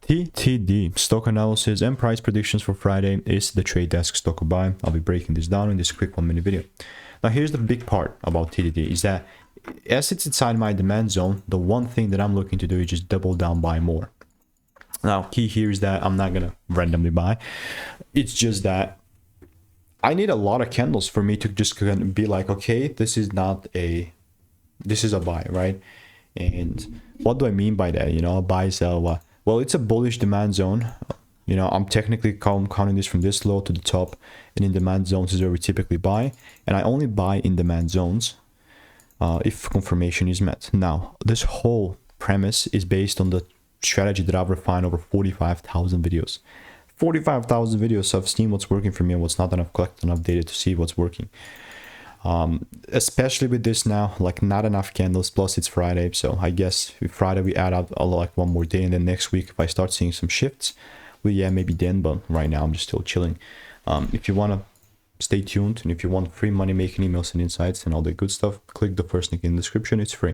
TTD, stock analysis and price predictions for Friday, is the trade desk stock buy. I'll be breaking this down in this quick 1-minute video. Now here's the big part about TTD is that as it's inside my demand zone, the one thing that I'm looking to do is just double down buy more. Now key here is that I'm not gonna randomly buy. It's just that I need a lot of candles for me to just be like, okay, this is a buy, right? And what do I mean by that? You know, a buy, sell, well, it's a bullish demand zone. You know, I'm technically counting this from this low to the top, and in demand zones is where we typically buy, and I only buy in demand zones if confirmation is met. Now, this whole premise is based on the strategy that I've refined over 45,000 videos. 45,000 videos, so I've seen what's working for me and what's not, and I've collected enough data to see what's working. Especially with this now, like not enough candles, plus it's Friday, so I guess if Friday we add up like one more day, and then next week if I start seeing some shifts, well, yeah, maybe then, but right now I'm just still chilling. If you want to stay tuned, and if you want free money making emails and insights and all the good stuff, click the first link in the description. It's free.